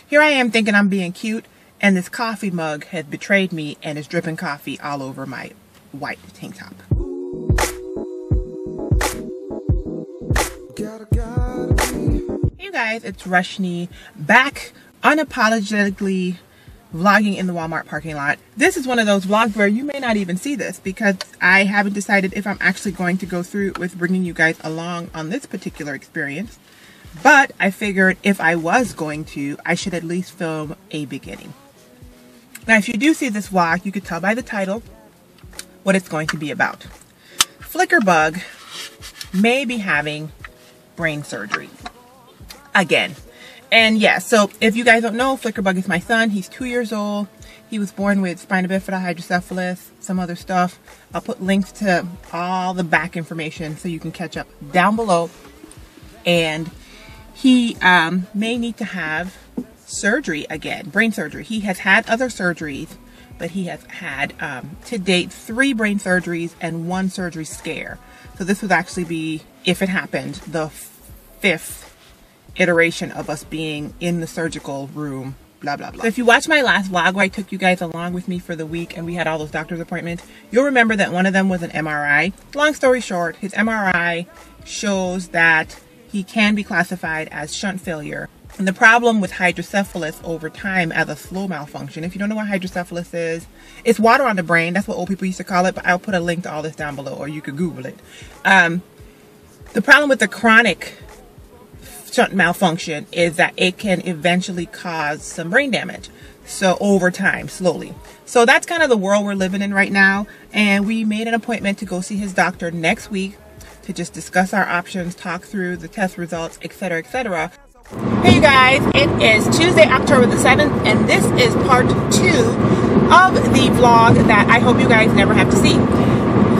Here I am thinking I'm being cute, and this coffee mug has betrayed me and is dripping coffee all over my white tank top. Hey you guys, it's Rushni back unapologetically vlogging in the Walmart parking lot. This is one of those vlogs where you may not even see this because I haven't decided if I'm actually going to go through with bringing you guys along on this particular experience. But I figured if I was going to, I should at least film a beginning. Now, if you do see this vlog, you could tell by the title what it's going to be about. Flickerbug may be having brain surgery again. And yeah, so if you guys don't know, Flickerbug is my son. He's 2 years old. He was born with spina bifida, hydrocephalus, some other stuff. I'll put links to all the back information so you can catch up down below. And he may need to have surgery again, brain surgery. He has had other surgeries, but he has had, to date, 3 brain surgeries and 1 surgery scare. So this would actually be, if it happened, the 5th iteration of us being in the surgical room, blah, blah, blah. So if you watched my last vlog where I took you guys along with me for the week and we had all those doctor's appointments, you'll remember that one of them was an MRI. Long story short, his MRI shows that he can be classified as shunt failure. And the problem with hydrocephalus over time as a slow malfunction, if you don't know what hydrocephalus is, it's water on the brain. That's what old people used to call it, but I'll put a link to all this down below or you could Google it. The problem with the chronic shunt malfunction is that it can eventually cause some brain damage. So over time, slowly. So that's kind of the world we're living in right now. And we made an appointment to go see his doctor next week to just discuss our options, talk through the test results, etc., etc. Hey you guys, it is Tuesday, October the 7th, and this is part 2 of the vlog that I hope you guys never have to see.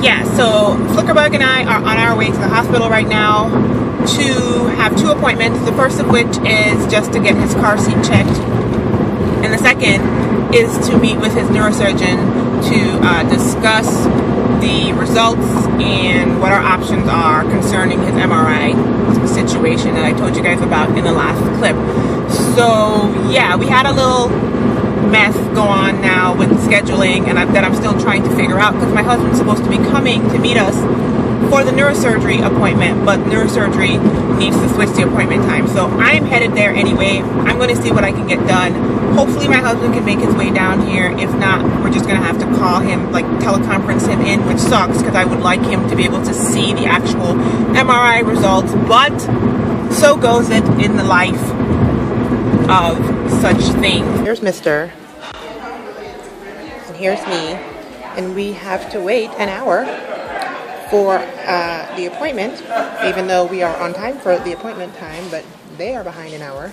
Yeah, so Flickerbug and I are on our way to the hospital right now to have 2 appointments. The first of which is just to get his car seat checked, and the second is to meet with his neurosurgeon to discuss the results and what our options are concerning his MRI situation that I told you guys about in the last clip. So yeah, we had a little mess go on now with scheduling, and that I'm still trying to figure out because my husband's supposed to be coming to meet us for the neurosurgery appointment, but neurosurgery needs to switch the appointment time. So I'm headed there anyway. I'm going to see what I can get done. Hopefully my husband can make his way down here. If not, we're just going to have to call him, like teleconference him in, which sucks because I would like him to be able to see the actual MRI results. But so goes it in the life of such things. Here's Mr. and here's me, and we have to wait an hour for the appointment, even though we are on time for the appointment time, but they are behind an hour.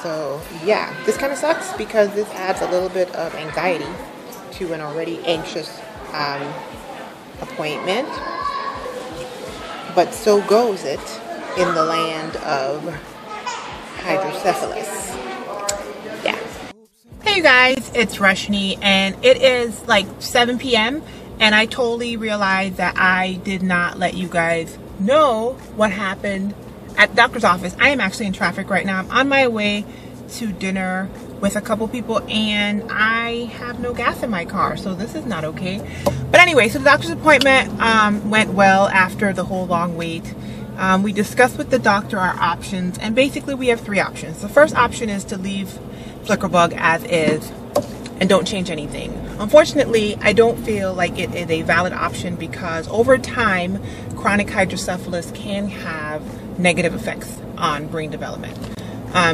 So yeah, this kind of sucks because this adds a little bit of anxiety to an already anxious appointment. But so goes it in the land of hydrocephalus. Yeah. Hey you guys, it's Rushni, and it is like 7 p.m. and I totally realized that I did not let you guys know what happened at the doctor's office. I am actually in traffic right now. I'm on my way to dinner with a couple people and I have no gas in my car, so this is not okay. But anyway, so the doctor's appointment went well after the whole long wait. We discussed with the doctor our options, and basically we have 3 options. The first option is to leave Flickerbug as is and don't change anything. Unfortunately, I don't feel like it is a valid option because over time, chronic hydrocephalus can have negative effects on brain development.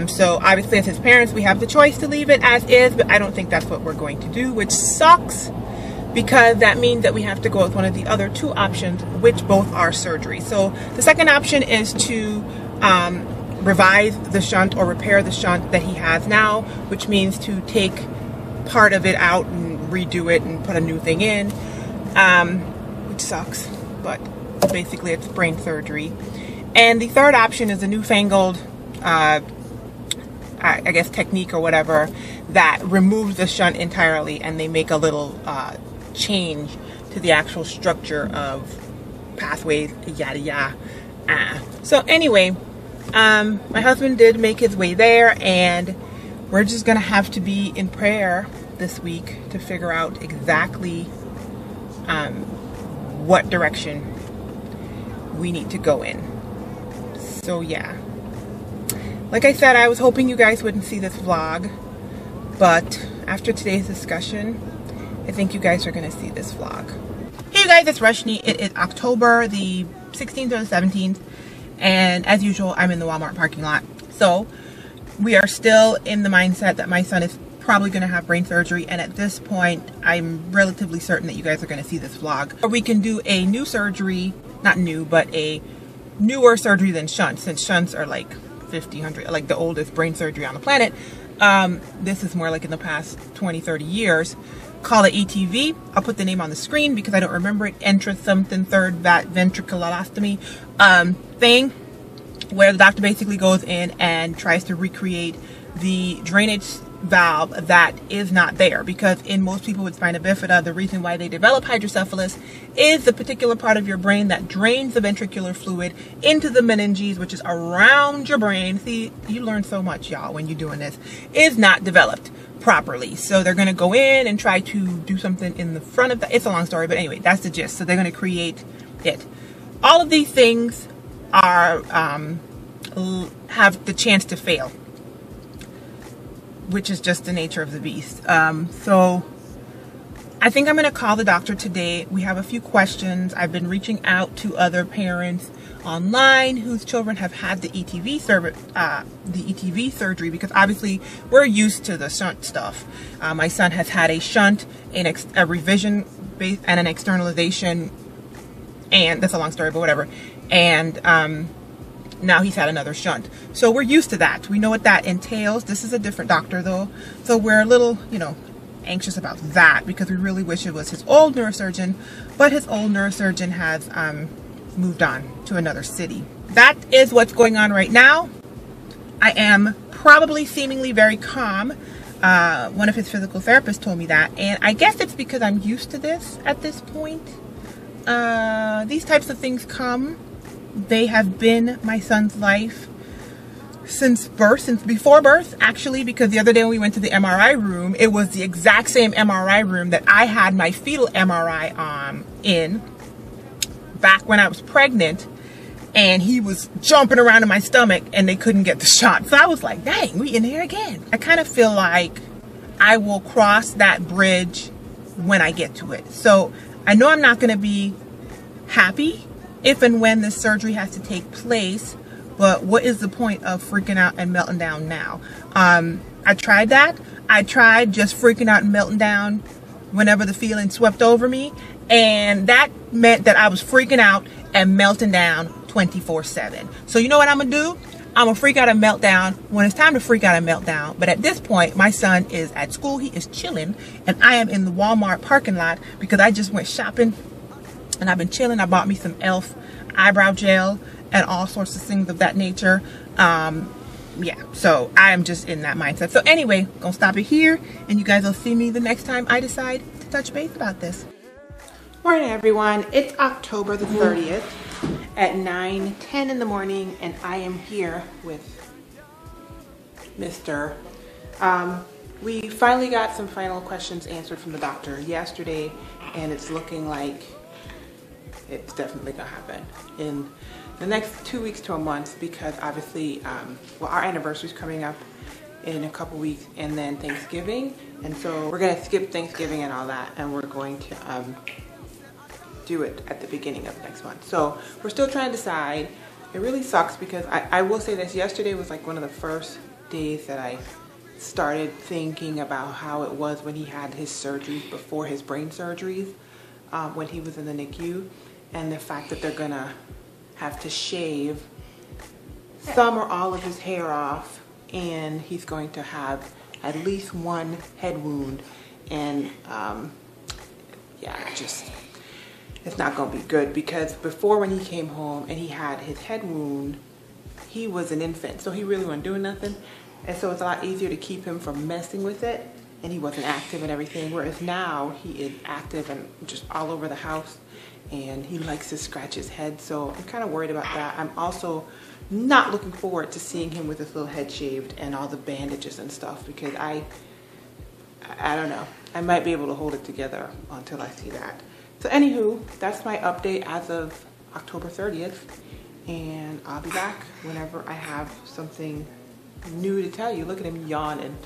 So obviously as his parents, we have the choice to leave it as is, but I don't think that's what we're going to do, which sucks because that means that we have to go with one of the other 2 options, which both are surgery. So the second option is to revise the shunt or repair the shunt that he has now, which means to take part of it out and redo it and put a new thing in, which sucks, but basically it's brain surgery. And the third option is a newfangled I guess technique or whatever that removes the shunt entirely, and they make a little change to the actual structure of pathways, yada yada. So anyway, my husband did make his way there, and we're just gonna have to be in prayer this week to figure out exactly what direction we need to go in. So yeah, like I said, I was hoping you guys wouldn't see this vlog, but after today's discussion, I think you guys are gonna see this vlog. Hey you guys, it's Rushni. It is October the 16th or the 17th, and as usual, I'm in the Walmart parking lot. So we are still in the mindset that my son is probably going to have brain surgery, and at this point I'm relatively certain that you guys are going to see this vlog. Or we can do a new surgery, not new, but a newer surgery than shunts, since shunts are like 50, 100, like the oldest brain surgery on the planet. This is more like in the past 20, 30 years. Call it ETV. I'll put the name on the screen because I don't remember it. Ventriculostomy thing, where the doctor basically goes in and tries to recreate the drainage valve that is not there, because in most people with spina bifida, the reason why they develop hydrocephalus is the particular part of your brain that drains the ventricular fluid into the meninges, which is around your brain. See, you learn so much, y'all, when you're doing this, is not developed properly. So they're going to go in and try to do something in the front of that. It's a long story, but anyway, that's the gist. So they're going to create it. All of these things are have the chance to fail, which is just the nature of the beast. So I think I'm going to call the doctor today. We have a few questions. I've been reaching out to other parents online whose children have had the ETV surgery, because obviously we're used to the shunt stuff. My son has had a shunt, a revision base, and an externalization, and that's a long story, but whatever. And now he's had another shunt. So we're used to that. We know what that entails. This is a different doctor though. So we're a little, anxious about that, because we really wish it was his old neurosurgeon, but his old neurosurgeon has moved on to another city. That is what's going on right now. I am probably seemingly very calm. One of his physical therapists told me that, and I guess it's because I'm used to this at this point. These types of things come. They have been my son's life since birth, since before birth, actually, because the other day when we went to the MRI room, it was the exact same MRI room that I had my fetal MRI in back when I was pregnant, and he was jumping around in my stomach and they couldn't get the shot. So I was like, dang, we in here again. I kind of feel like I will cross that bridge when I get to it. So I know I'm not going to be happy if and when this surgery has to take place, but what is the point of freaking out and melting down now? I tried that. I tried just freaking out and melting down whenever the feeling swept over me, and that meant that I was freaking out and melting down 24/7. So you know what I'm gonna do? I'm gonna freak out and melt down when it's time to freak out and melt down. But at this point, my son is at school, he is chilling, and I am in the Walmart parking lot because I just went shopping and I've been chilling. I bought me some e.l.f. eyebrow gel and all sorts of things of that nature. Yeah, so I am just in that mindset. So anyway, gonna stop it here, and you guys will see me the next time I decide to touch base about this. Morning everyone, it's October the 30th at 9:10 in the morning, and I am here with Mr. We finally got some final questions answered from the doctor yesterday, and it's looking like it's definitely gonna happen in the next 2 weeks to a month, because obviously, well, our anniversary is coming up in a couple weeks, and then Thanksgiving, and so we're gonna skip Thanksgiving and all that, and we're going to do it at the beginning of next month. So we're still trying to decide. It really sucks because I will say this, yesterday was like one of the first days that I started thinking about how it was when he had his surgeries before his brain surgeries, when he was in the NICU, and the fact that they're gonna have to shave some or all of his hair off, and he's going to have at least one head wound, and yeah, it's not gonna be good, because before, when he came home and he had his head wound, he was an infant, so he really wasn't doing nothing, and so it's a lot easier to keep him from messing with it, and he wasn't active and everything, whereas now he is active and just all over the house, and he likes to scratch his head. So I'm kind of worried about that. I'm also not looking forward to seeing him with his little head shaved and all the bandages and stuff, because I don't know. I might be able to hold it together until I see that. So anywho, that's my update as of October 30th. And I'll be back whenever I have something new to tell you. Look at him yawning.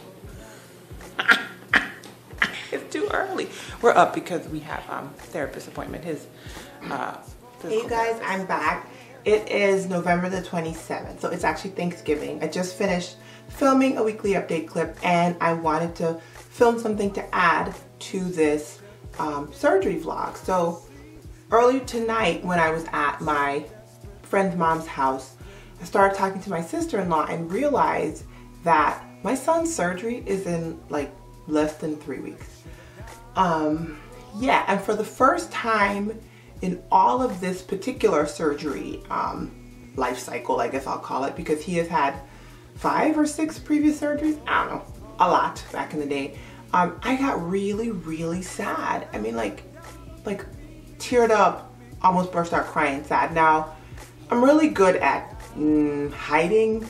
It's too early. We're up because we have therapist appointment. His hey guys, I'm back. It is November the 27th, so it's actually Thanksgiving. I just finished filming a weekly update clip, and I wanted to film something to add to this surgery vlog. So earlier tonight, when I was at my friend's mom's house, I started talking to my sister-in-law and realized that my son's surgery is in like less than 3 weeks. Yeah, and for the first time in all of this particular surgery life cycle, I guess I'll call it, because he has had 5 or 6 previous surgeries, I don't know, a lot back in the day. I got really sad. I mean, like teared up, almost burst out crying sad. Now, I'm really good at hiding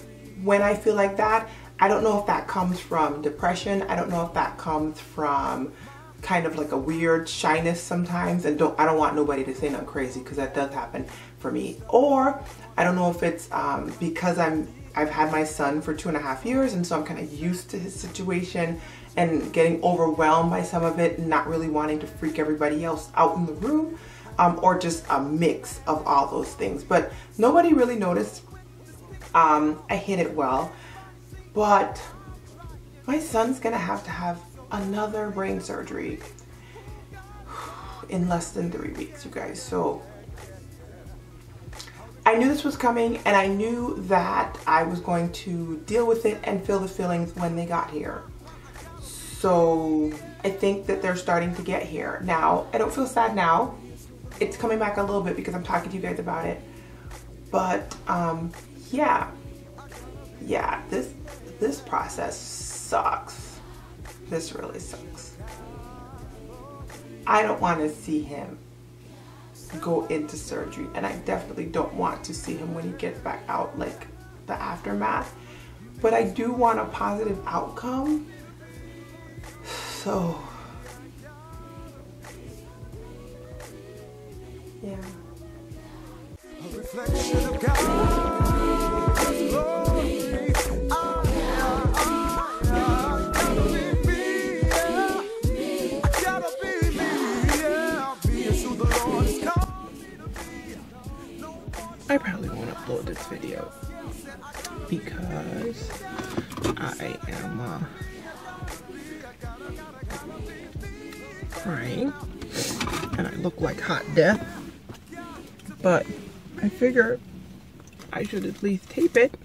when I feel like that. I don't know if that comes from depression. I don't know if that comes from kind of like a weird shyness sometimes, and I don't want nobody to say I'm crazy, because that does happen for me. Or I don't know if it's because I've had my son for 2.5 years, and so I'm kind of used to his situation and getting overwhelmed by some of it and not really wanting to freak everybody else out in the room, or just a mix of all those things. But nobody really noticed. I hid it well, but my son's gonna have to have another brain surgery in less than 3 weeks, you guys. So I knew this was coming, and I knew that I was going to deal with it and feel the feelings when they got here. So I think that they're starting to get here. Now, I don't feel sad now. It's coming back a little bit because I'm talking to you guys about it. But yeah, this process sucks. This really sucks. I don't want to see him go into surgery, and I definitely don't want to see him when he gets back out, like the aftermath. But I do want a positive outcome. So yeah. A reflection of God's glory. I probably won't upload this video because I am crying and I look like hot death, but I figure I should at least tape it